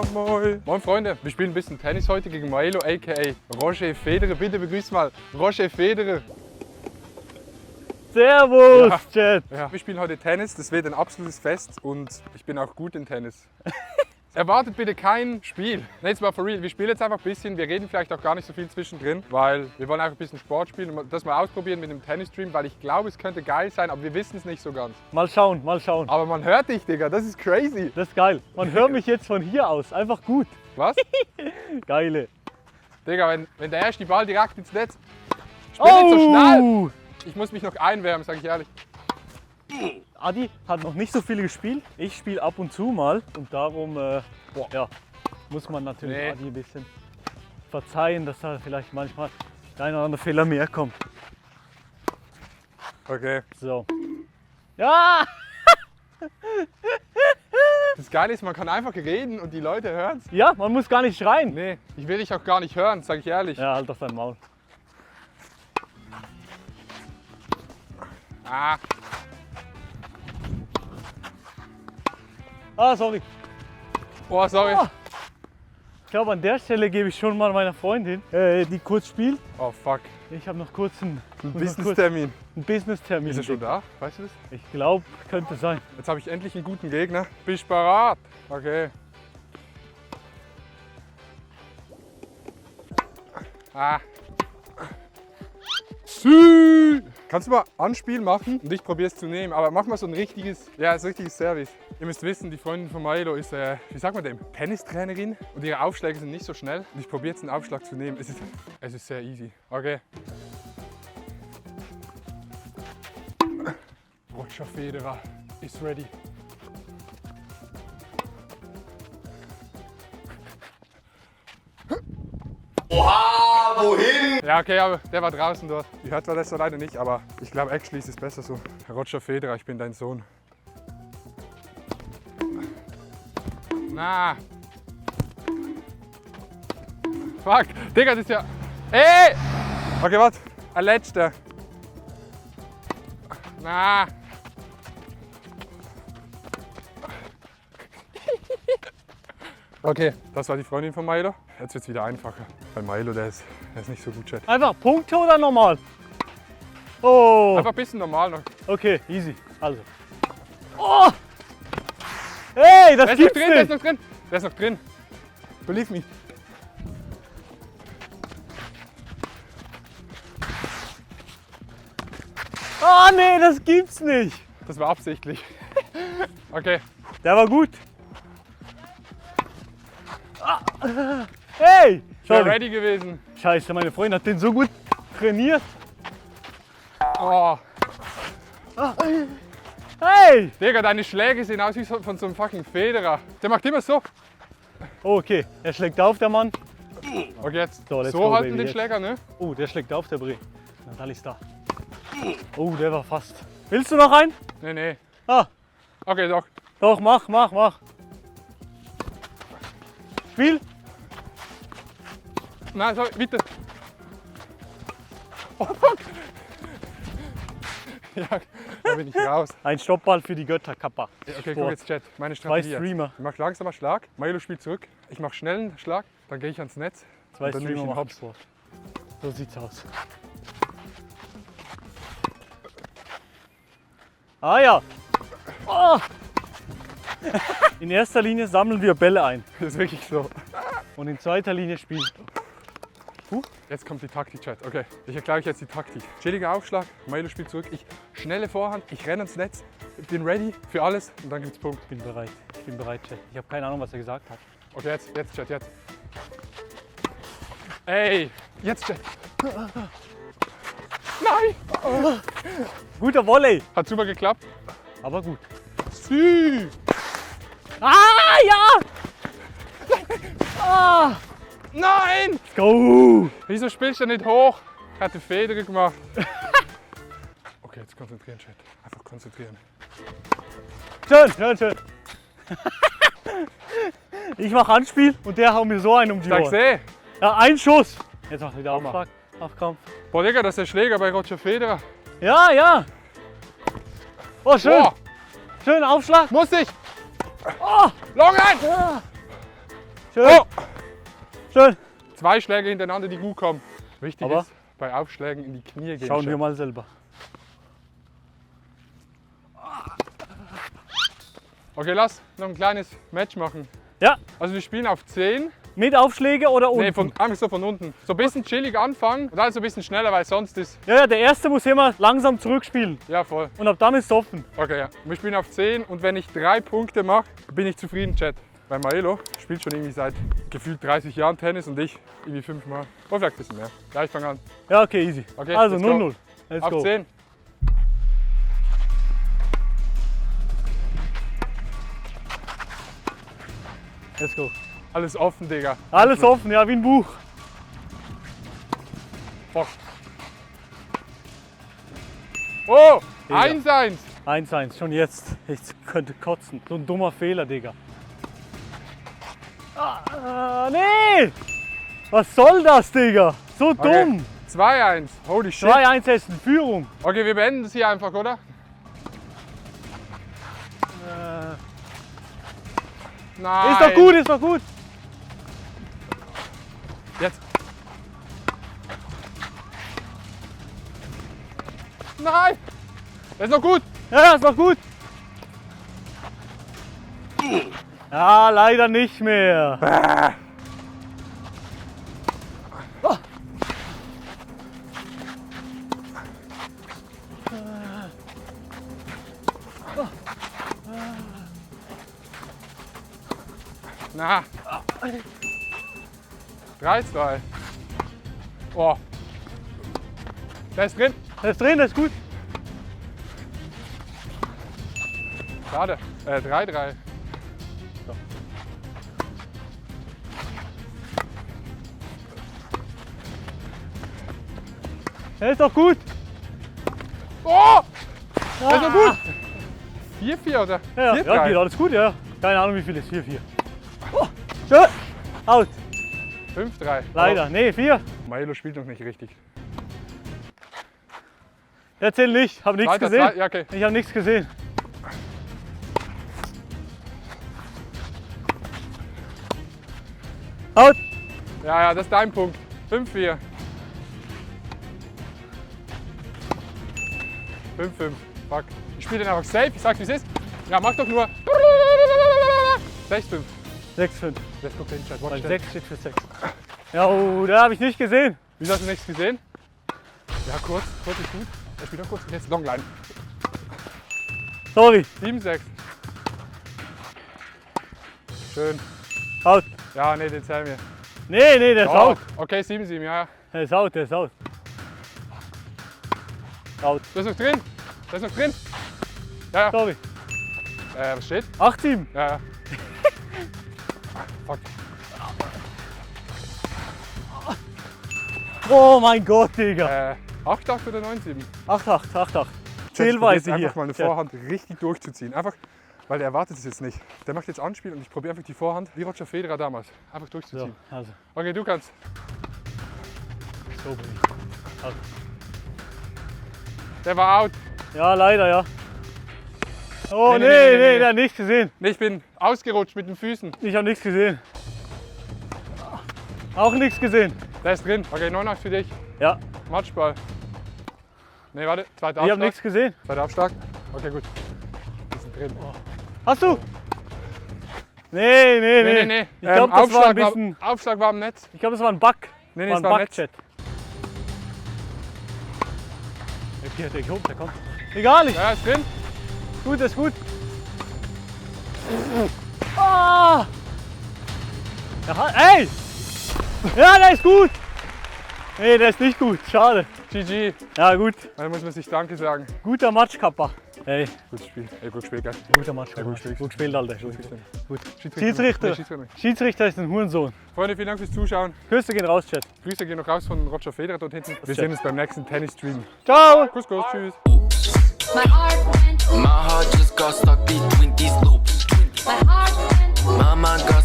moin. Moin Freunde, wir spielen ein bisschen Tennis heute gegen Maelo aka Roger Federer. Bitte begrüßt mal Roger Federer. Servus, Chat. Ja, wir spielen heute Tennis, das wird ein absolutes Fest und ich bin auch gut in Tennis. Erwartet bitte kein Spiel. Jetzt mal for real, wir spielen jetzt einfach ein bisschen, wir reden vielleicht auch gar nicht so viel zwischendrin, weil wir wollen einfach ein bisschen Sport spielen und das mal ausprobieren mit dem Tennisstream, weil ich glaube, es könnte geil sein, aber wir wissen es nicht so ganz. Mal schauen, mal schauen. Aber man hört dich, Digga, das ist crazy. Das ist geil. Man hört mich jetzt von hier aus. Einfach gut. Was? Geile. Digga, wenn der erste Ball direkt ins Netz. Spiel nicht so schnell! Ich muss mich noch einwärmen, sage ich ehrlich. Adi hat noch nicht so viel gespielt. Ich spiele ab und zu mal und darum ja, muss man natürlich Adi ein bisschen verzeihen, dass da vielleicht manchmal der ein oder andere Fehler mehr kommt. Okay. So. Ja! Das Geile ist, man kann einfach reden und die Leute hören es. Ja, man muss gar nicht schreien. Nee, ich will dich auch gar nicht hören, sage ich ehrlich. Ja, halt doch dein Maul. Ah. Ah, sorry. Oh, sorry. Oh. Ich glaube, an der Stelle gebe ich schon mal meiner Freundin, die kurz spielt. Oh, fuck. Ich habe noch kurz einen Business-Termin. Business-Termin. Ist er schon da? Weißt du das? Ich glaube, könnte sein. Jetzt habe ich endlich einen guten Gegner. Bist du bereit? Okay. Ah. Kannst du mal Anspiel machen und ich probiere es zu nehmen, aber mach mal so ein richtiges, Service. Ihr müsst wissen, die Freundin von Maelo ist, wie sagt man dem, Tennistrainerin und ihre Aufschläge sind nicht so schnell und ich probiere jetzt einen Aufschlag zu nehmen. Es ist sehr easy. Okay. Roger Federer ist ready. Oha, wohin? Ja, okay, aber der war draußen dort. Ich hört zwar das leider nicht, aber ich glaube, actually ist es besser so. Roger Federer, ich bin dein Sohn. Na. Fuck, Digga, das ist ja... Ey! Okay, warte. Ein letzter. Na. Okay, das war die Freundin von Maelo. Jetzt wird es wieder einfacher. Weil Maelo, der ist nicht so gut, Chat. Einfach Punkte oder normal? Oh. Einfach ein bisschen normal noch. Okay, easy. Also. Oh! Hey, das Der ist noch gibt's drin, der ist nicht. noch drin. Der ist noch drin. Believe me. Oh nee, das gibt's nicht. Das war absichtlich. Okay. Der war gut. Hey! Ich war Sorry. ready gewesen. Scheiße, meine Freundin hat den so gut trainiert. Oh. Hey! Digga, deine Schläge sehen aus wie von so einem fucking Federer. Der macht immer so. Oh, okay, er schlägt auf, der Mann. Okay, jetzt So, let's so go, halten baby, den jetzt. Schläger, ne? Oh, der schlägt auf, der Bre. Natalie ist da. Oh, der war fast. Willst du noch einen? Nee, nee. Ah, Okay, doch. doch, mach. Spiel. Nein, sorry, bitte. Oh, fuck. Ja, da bin ich raus. Ein Stoppball für die Götter, Kappa. Ja, okay, guck Sport. jetzt, Chat. Meine Strategie jetzt. Streamer. Ich mach langsamer Schlag. Maelo spielt zurück. Ich mach schnellen Schlag. Dann gehe ich ans Netz. Zwei und dann nehme ich Streamer den machen Hops. Sport. So sieht's aus. Ah ja. Oh. In erster Linie sammeln wir Bälle ein. Das ist wirklich so. Und in zweiter Linie spielen. Jetzt kommt die Taktik, Chat. Okay, ich erkläre euch jetzt die Taktik. Chilliger Aufschlag, Maelo spielt zurück. Ich schnelle Vorhand, ich renne ans Netz, bin ready für alles und dann gibt's Punkt. Ich bin bereit, Chat. Ich habe keine Ahnung, was er gesagt hat. Okay, jetzt, Chat, jetzt. Ey, jetzt, Chat. Nein! Guter Volley. Hat super geklappt. Aber gut. Sü! Ah, ja! Ah, Nein! let's go! Wieso spielst du nicht hoch? Ich hatte Federer gemacht. Okay, jetzt konzentrieren, Chat. Einfach konzentrieren. Schön. Ich mache Anspiel und der haut mir so einen um die Sag's Ohren. eh. Ja, ein Schuss. Jetzt mach wieder Hammer. Aufschlag. Aufkampf. Boah, Digga, das ist der Schläger bei Roger Federer. Ja. Oh, schön. Boah, Schön Aufschlag. muss ich! Oh, Long ein! ja. Schön. Oh! Schön. 2 Schläge hintereinander, die gut kommen. Wichtig Aber ist, bei Aufschlägen in die Knie gehen. Schauen wir Chef. mal selber. Okay, lass noch ein kleines Match machen. Ja, Also wir spielen auf 10. mit Aufschläge oder unten? Nee, einfach so von unten. So ein bisschen chillig anfangen und dann so ein bisschen schneller, weil sonst ist... Ja, der Erste muss immer langsam zurückspielen. Ja, voll. Und ab dann ist es offen. Okay, ja. Wir spielen auf 10 und wenn ich 3 Punkte mache, bin ich zufrieden, Chat. Weil Maelo spielt schon irgendwie seit gefühlt 30 Jahren Tennis und ich irgendwie 5 Mal. Oder vielleicht ein bisschen mehr. Ja, ich fange an. Ja, okay, easy. Okay, Also let's go. 0-0. Let's Auf go. 10. Let's go. Alles offen, Digga. Alles offen, ja, wie ein Buch. Fuck. Oh, Digga. 1-1. 1-1, schon jetzt. Ich könnte kotzen. So ein dummer Fehler, Digga. Nee! Was soll das, Digga? So Okay. dumm. 2-1. Holy shit. 2-1 ist in Führung. Okay, wir beenden das hier einfach, oder? Nein. Ist doch gut, ist doch gut. Jetzt. Nein. Das ist noch gut. Ja, ist doch gut. Ja, leider nicht mehr. Na. 3-2. Oh. Der ist drin. Der ist drin, der ist gut. Schade. 3-3. Der ist doch gut. Oh! Das ist noch gut. 4-4 oder? Ja, 4-3. ja, geht alles gut, ja. Keine Ahnung, wie viel ist. 4-4. Oh, schön. Out. 5-3. Leider. Nee, 4. Oh, Maelo spielt noch nicht richtig. Erzähl nicht. Hab nichts Zweiter, gesehen. Ja, okay. Ich habe nichts gesehen. Out. Ja, das ist dein Punkt. 5-4. 5-5. Fuck. Ich spiele den einfach safe. Ich sag's, wie es ist. Ja, mach doch nur. 6-5. 6-5. Jetzt guck den Chat. Watch Weil den. 6 steht für 6. Ja, oh, da habe ich nicht gesehen. Wieso hast du nichts gesehen? Ja, kurz ist gut. Er spielt noch kurz. Jetzt Longline. Sorry. 7-6. Schön. Out. Ja, nee, den zählen wir. Nee, nee, der ist out. Okay, 7-7, ja. Der ist out, der ist out. Out. Der ist noch drin. Der ist noch drin. Ja, Sorry. ja. Was steht? 8-7. Ja, ja. Fuck. Oh mein Gott, Digga. 8-8 oder 9-7? 8-8, 8-8. Jetzt Zählweise hier. einfach mal eine Ja. Vorhand richtig durchzuziehen. Einfach, weil der erwartet es jetzt nicht. Der macht jetzt Anspiel und ich probiere einfach die Vorhand, wie Roger Federer damals, einfach So, durchzuziehen. also, Okay, du kannst. so bin ich. Also. Der war out. Ja, leider, ja. Oh, Nee, nee, nee, nee, nee, der hat nichts gesehen. Nee, ich bin ausgerutscht mit den Füßen. Ich habe nichts gesehen. Auch nichts gesehen. Der ist drin. Okay, 9-8 für dich. Ja, Matchball. Nee, warte. Zweiter ich habe Aufschlag. nichts gesehen. Zweiter Aufschlag. Okay, gut. Die sind drin. Hast du? Nee, nee, nee. Nee. Ich glaube, das war ein bisschen. Aufschlag war am Netz. Ich glaube, das war ein Bug. Nee, war es ein war am Netz. Bug-Chat. Okay, der kommt, der kommt. Egal, Ja, ist drin. gut, ist gut. Ah! Ja, ey! Ja, der ist gut! Nee, der ist nicht gut, schade. GG. Ja, gut. Da muss man sich Danke sagen. Guter Match, Kappa. Ey, Gutes Spiel. Ey, gut gespielt, gell? guter Match, Kappa. gut gespielt. Gut gespielt, Alter. Gut. Schiedsrichter. Schiedsrichter. Nee, Schiedsrichter nicht. Schiedsrichter ist ein Hurensohn. Freunde, vielen Dank fürs Zuschauen. Grüße gehen raus, Chat. Grüße gehen noch raus von Roger Federer dort hinten. Wir sehen uns beim nächsten Tennis-Stream. Ciao! Kuss, Kuss, tschüss. My heart went, My heart just got stuck between these loops. my heart went. My mind got